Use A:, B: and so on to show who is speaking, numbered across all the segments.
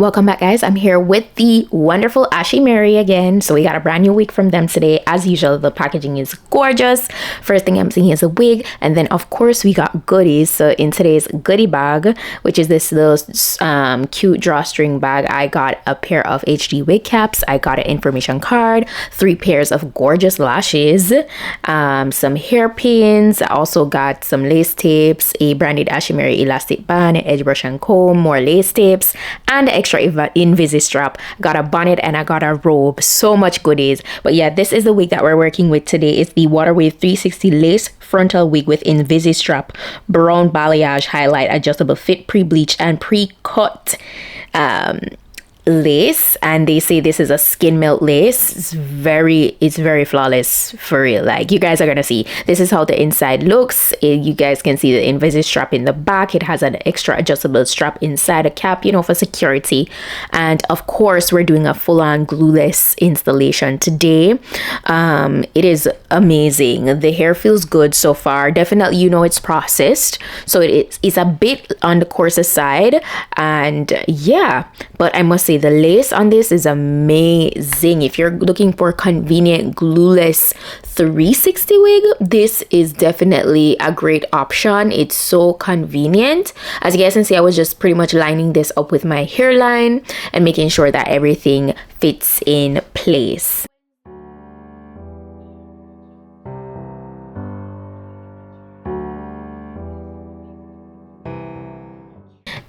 A: Welcome back, guys. I'm here with the wonderful Ashimary again. So we got a brand new wig from them today. As usual, the packaging is gorgeous. First thing I'm seeing is a wig, and then of course we got goodies. So in today's goodie bag, which is this little cute drawstring bag, I got a pair of HD wig caps, I got an information card, 3 pairs of gorgeous lashes, some hairpins. I also got some lace tapes, a branded Ashimary elastic band, an edge brush and comb, more lace tapes, and extra invisi strap. Got a bonnet and I got a robe. So much goodies. But yeah, this is the wig that we're working with today. It's the Waterwave 360 lace frontal wig with invisi strap, brown balayage highlight, adjustable fit, pre-bleached and pre-cut lace. And they say this is a skin melt lace. It's very flawless, for real. Like, you guys are gonna see, this is how the inside looks. You guys can see the invisi strap in the back. It has an extra adjustable strap inside a cap, you know, for security. And of course we're doing a full-on glueless installation today. It is amazing. The hair feels good so far. Definitely, you know, it's processed, so it's a bit on the coarser side. And yeah, but I must say the lace on this is amazing. If you're looking for convenient glueless 360 wig, this is definitely a great option. It's so convenient. As you guys can see, I was just pretty much lining this up with my hairline and making sure that everything fits in place.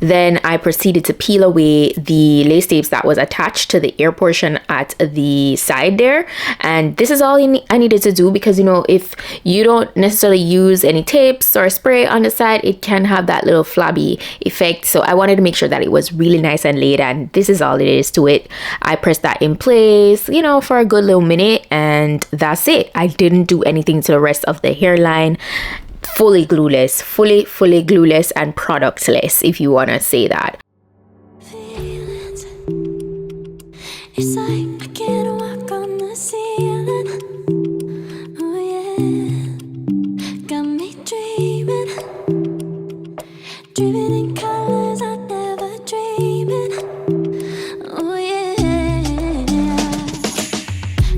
A: Then I proceeded to peel away the lace tapes that was attached to the ear portion at the side there. And this is all I needed to do, because, you know, if you don't necessarily use any tapes or spray on the side, it can have that little flabby effect. So I wanted to make sure that it was really nice and laid, and this is all it is to it. I pressed that in place, you know, for a good little minute, and that's it. I didn't do anything to the rest of the hairline. Fully glueless, fully glueless and productless, if you want to say that. It's like I can't walk on the ceiling. Oh yeah, got me dreaming in colors I never dreamed. Oh yeah,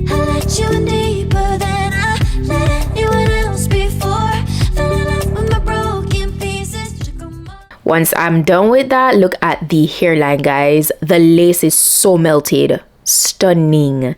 A: I let you in deeper than I let anyone else before. Once I'm done with that, look at the hairline, guys. The lace is so melted. Stunning.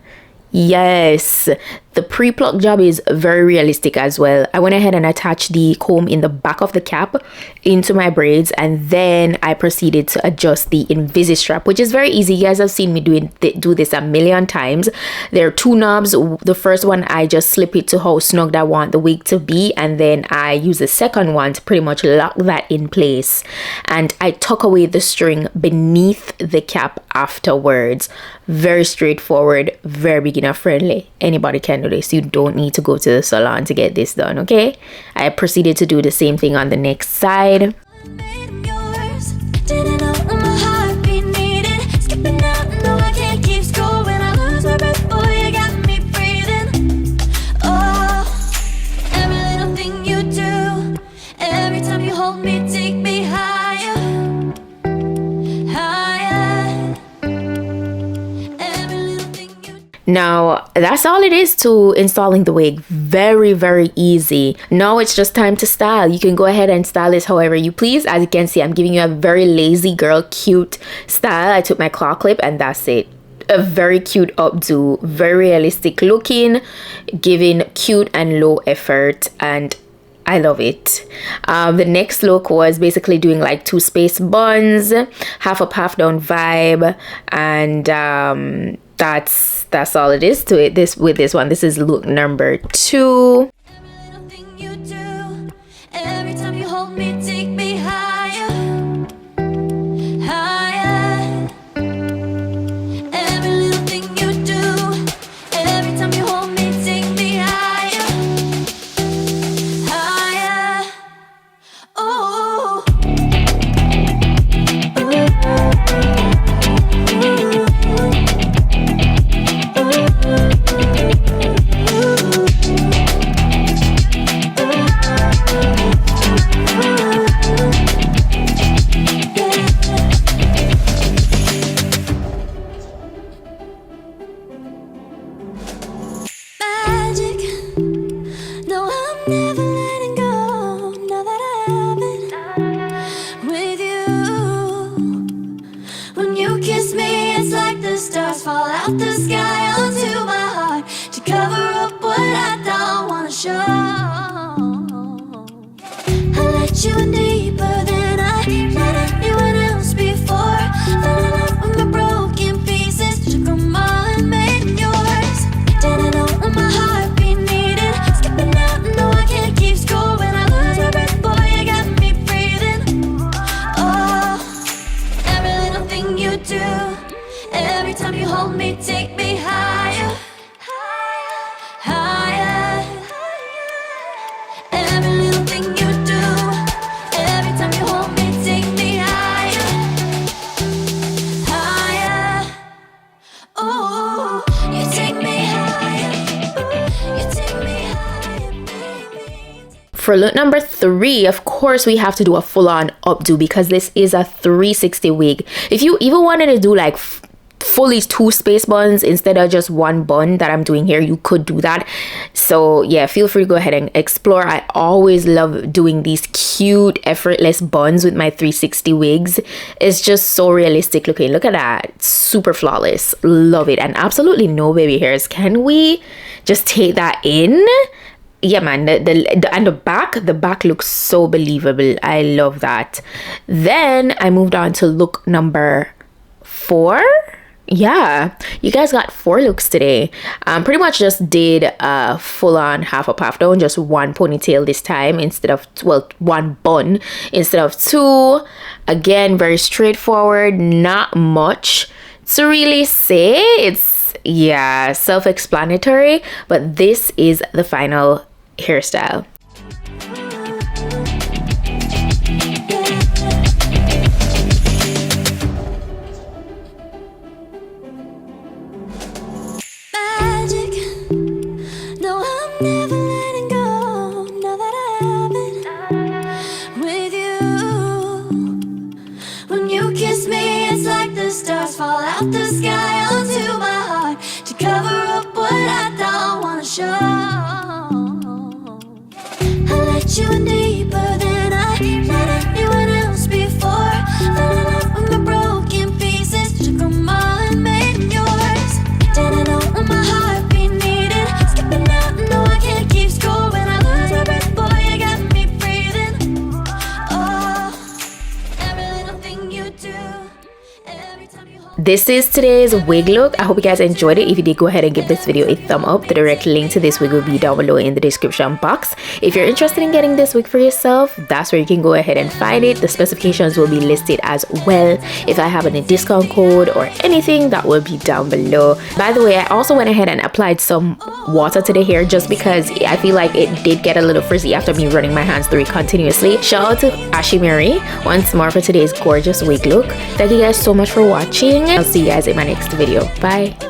A: Yes. The pre-pluck job is very realistic as well. I went ahead and attached the comb in the back of the cap into my braids, and then I proceeded to adjust the invisi strap, which is very easy. You guys have seen me do this a million times. There are 2 knobs. The first one, I just slip it to how snug I want the wig to be, and then I use the second one to pretty much lock that in place. And I tuck away the string beneath the cap afterwards. Very straightforward, very beginner friendly. Anybody can do this. You don't need to go to the salon to get this done, okay? I proceeded to do the same thing on the next side. Now, that's all it is to installing the wig. Very easy. Now it's just time to style. You can go ahead and style this however you please. As you can see, I'm giving you a very lazy girl cute style. I took my claw clip and that's it. A very cute updo, very realistic looking, giving cute and low effort, and I love it. The next look was basically doing like 2 space buns, half up half down vibe, and that's all it is to it. This one, this is look number 2. Every time you hold me, take me higher, higher. Every little thing you do, every time you hold me, take me higher, higher. Oh.
B: fall out the sky onto my heart to cover up what I don't wanna show. I let you in deeper than I let anyone else before. Fell in love with my broken pieces, took them all and made them yours. Didn't know what my heartbeat needed, skipping out, no I can't keep score. When I lose my breath, boy, you got me breathing. Oh, every little thing you do, every time you hold me, take me higher, higher, higher. Every little thing you do, every time you hold me, take me higher, higher. Oh, you take me higher, you take me higher, baby.
A: For look number 3, of course, we have to do a full-on updo because this is a 360 wig. If you even wanted to do like fully 2 space buns instead of just 1 bun that I'm doing here, you could do that. So yeah, feel free to go ahead and explore. I always love doing these cute effortless buns with my 360 wigs. It's just so realistic looking. Look at that, super flawless, love it. And absolutely no baby hairs. Can we just take that in? Yeah man, the back looks so believable. I love that. Then I moved on to look number 4. Yeah, you guys got 4 looks today. Pretty much just did a full-on half up, half down, just 1 ponytail this time instead of 1 bun instead of 2. Again, very straightforward, not much to really say. It's, yeah, self-explanatory, but this is the final hairstyle.
B: Magic, no, I'm never letting go. Now that I have it with you, when you kiss me, it's like the stars fall out the sky onto my heart to cover up what I don't wanna show. I let you in deeper than I let anyone else before. Fell in love with my broken pieces, took them all and made them yours. Didn't know what my heartbeat needed, skipping out, no I can't keep score. When I lose my breath, boy, you got me breathing. Oh, every little thing you do, every time you hold.
A: This is today's wig look. I hope you guys enjoyed it. If you did, go ahead and give this video a thumb up. The direct link to this wig will be down below in the description box. If you're interested in getting this wig for yourself, that's where you can go ahead and find it. The specifications will be listed as well. If I have any discount code or anything, that will be down below. By the way, I also went ahead and applied some water to the hair just because I feel like it did get a little frizzy after me running my hands through it continuously. Shout out to Ashimary once more for today's gorgeous wig look. Thank you guys so much for watching. I'll see you guys in my next video. Bye.